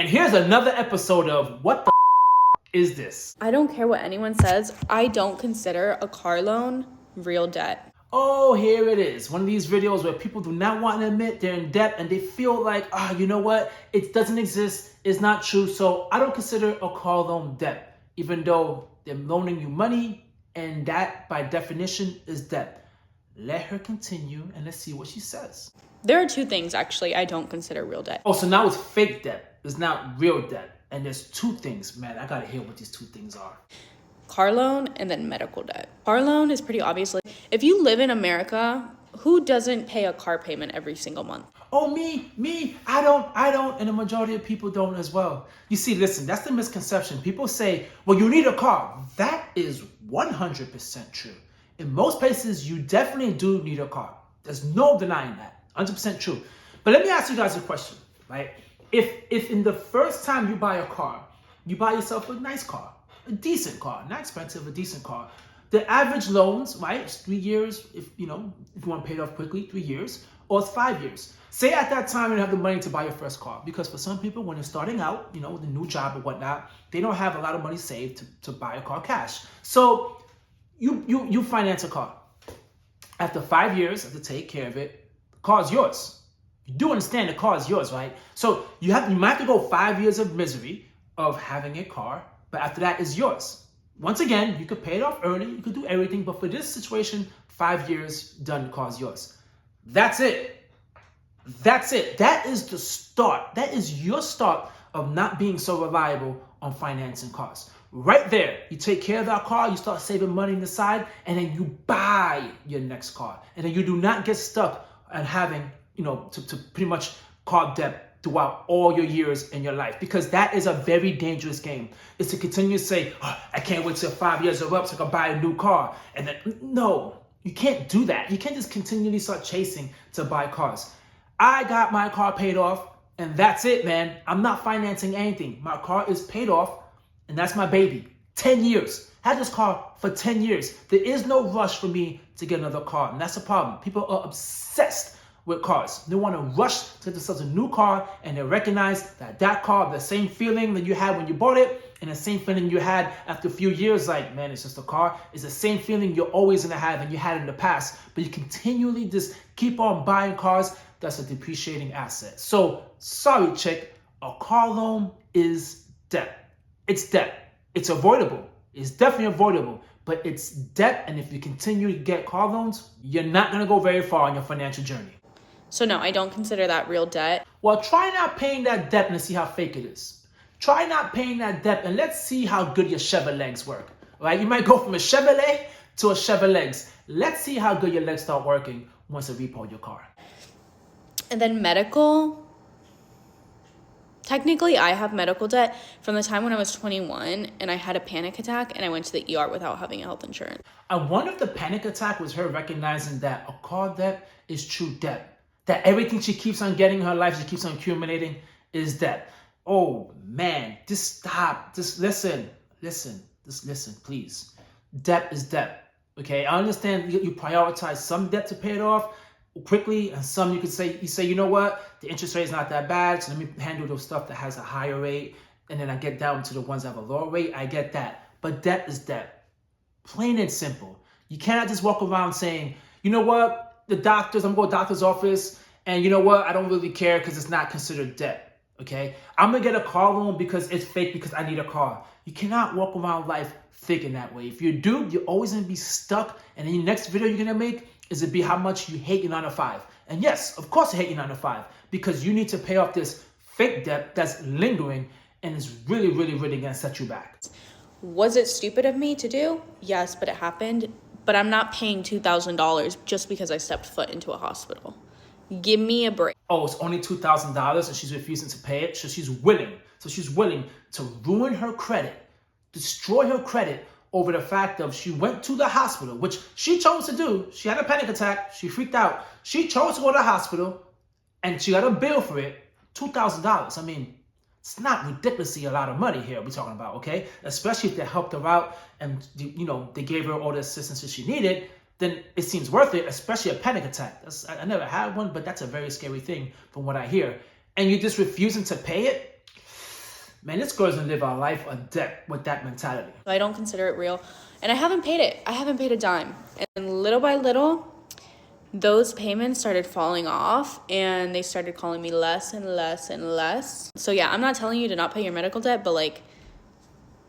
And here's another episode of What the is this? I don't care what anyone says. I don't consider a car loan real debt. Oh, here it is. One of these videos where people do not want to admit they're in debt and they feel like, you know what? It doesn't exist. It's not true. So I don't consider a car loan debt, even though they're loaning you money, and that by definition is debt. Let her continue and let's see what she says. There are two things actually I don't consider real debt. Oh, so now it's fake debt. It's not real debt. And there's two things, man. I gotta hear what these two things are. Car loan and then medical debt. Car loan is pretty obviously, if you live in America, who doesn't pay a car payment every single month? Oh, me, I don't, and the majority of people don't as well. You see, listen, that's the misconception. People say, well, you need a car. That is 100% true. In most places, you definitely do need a car. There's no denying that, 100% true. But let me ask you guys a question, right? If in the first time you buy a car, you buy yourself a nice car, a decent car, not expensive, a decent car. The average loans, right, is 3 years, if you want to pay it off quickly, 3 years, or it's 5 years. Say at that time you don't have the money to buy your first car, because for some people, when they're starting out, with a new job or whatnot, they don't have a lot of money saved to buy a car cash. So you finance a car. After 5 years, you have to take care of it. The car is yours. You do understand the car is yours, right? So you might have to go 5 years of misery of having a car, but after that is yours. Once again, you could pay it off early, you could do everything, but for this situation, 5 years done, the car is yours. That's it. That's it. That is the start. That is your start of not being so reliable on financing cars. Right there, you take care of that car, you start saving money on the side, and then you buy your next car. And then you do not get stuck on having, to pretty much car debt throughout all your years in your life, because that is a very dangerous game. Is to continue to say, I can't wait till 5 years are up so I can buy a new car. And then, no, you can't do that. You can't just continually start chasing to buy cars. I got my car paid off, and that's it, man. I'm not financing anything. My car is paid off, and that's my baby. 10 years. I had this car for 10 years. There is no rush for me to get another car, and that's the problem. People are obsessed with cars. They want to rush to get themselves a new car, and they recognize that car, the same feeling that you had when you bought it, and the same feeling you had after a few years, like, man, it's just a car, is the same feeling you're always going to have and you had in the past. But you continually just keep on buying cars. That's a depreciating asset. So, sorry, chick, a car loan is debt. It's debt. It's avoidable. It's definitely avoidable, but it's debt. And if you continue to get car loans, you're not going to go very far on your financial journey. So no, I don't consider that real debt. Well, try not paying that debt and see how fake it is. Try not paying that debt and let's see how good your Chevy legs work. Right? You might go from a Chevrolet to a Chevy legs. Let's see how good your legs start working once you repo your car. And then medical. Technically, I have medical debt from the time when I was 21 and I had a panic attack and I went to the ER without having health insurance. I wonder if the panic attack was her recognizing that a car debt is true debt. That everything she keeps on getting in her life, she keeps on accumulating, is debt. Oh, man, just stop. Just listen, please. Debt is debt, okay? I understand you prioritize some debt to pay it off quickly, and some you say, you know what? The interest rate is not that bad, so let me handle the stuff that has a higher rate, and then I get down to the ones that have a lower rate. I get that. But debt is debt. Plain and simple. You cannot just walk around saying, you know what? I'm going to go to the doctor's office, and you know what? I don't really care because it's not considered debt, okay? I'm going to get a car loan because it's fake because I need a car. You cannot walk around life thinking that way. If you do, you're always going to be stuck, and then the next video you're going to make is to be how much you hate your 9 to 5. And yes, of course you hate your 9 to 5 because you need to pay off this fake debt that's lingering and is really, really, really going to set you back. Was it stupid of me to do? Yes, but it happened. But I'm not paying $2,000 just because I stepped foot into a hospital. Give me a break. Oh, it's only $2,000 and she's refusing to pay it. So she's willing to ruin her credit, destroy her credit over the fact of she went to the hospital, which she chose to do. She had a panic attack. She freaked out. She chose to go to the hospital and she got a bill for it, $2,000. I mean, it's not ridiculously a lot of money here we're talking about, okay? Especially if they helped her out and, they gave her all the assistance that she needed, then it seems worth it, especially a panic attack. I never had one, but that's a very scary thing from what I hear. And you're just refusing to pay it? man, this girl's gonna live our life on debt with that mentality. I don't consider it real. And I haven't paid it. I haven't paid a dime. And little by little, those payments started falling off and they started calling me less and less and less. So yeah, I'm not telling you to not pay your medical debt, but like,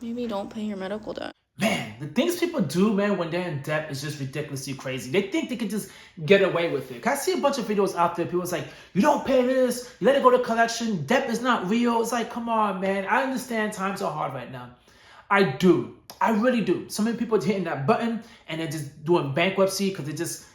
maybe don't pay your medical debt. Man, the things people do, man, when they're in debt is just ridiculously crazy. They think they can just get away with it. I see a bunch of videos out there. People's like, you don't pay this, you let it go to collection, debt is not real. It's like, come on, man. I understand times are hard right now. I do. I really do. So many people are hitting that button and they're just doing bankruptcy because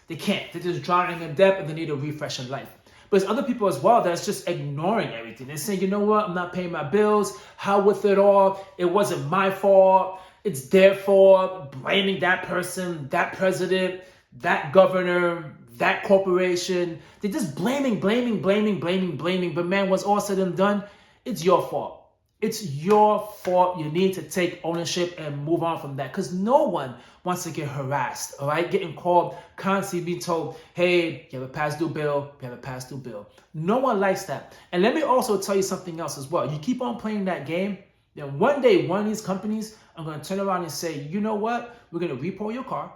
they can't. They're just drowning in debt and they need a refresh in life. But there's other people as well that's just ignoring everything. They're saying, you know what? I'm not paying my bills. How with it all? It wasn't my fault. It's their fault. Blaming that person, that president, that governor, that corporation. They're just blaming. But man, what's all said and done, it's your fault. It's your fault. You need to take ownership and move on from that because no one wants to get harassed, all right? Getting called, constantly being told, hey, you have a past due bill, you have a past due bill. No one likes that. And let me also tell you something else as well. You keep on playing that game, then one day, one of these companies are going to turn around and say, you know what? We're going to repo your car,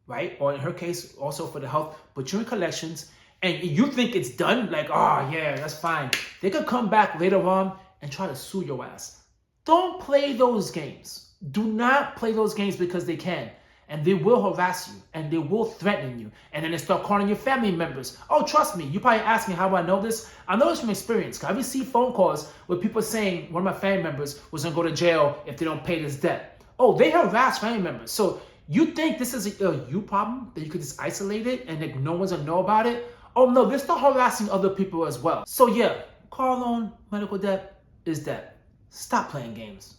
right? Or in her case, also for the health, put you in collections, and you think it's done? Like, oh, yeah, that's fine. They could come back later on and try to sue your ass. Don't play those games. Do not play those games because they can. And they will harass you and they will threaten you. And then they start calling your family members. Oh, trust me, you probably ask me how I know this. I know this from experience. I received phone calls with people saying one of my family members was gonna go to jail if they don't pay this debt. Oh, they harass family members. So you think this is a you problem that you could just isolate it and that no one's gonna know about it? Oh no, they're still harassing other people as well. So yeah, car loan, medical debt is debt. Stop playing games.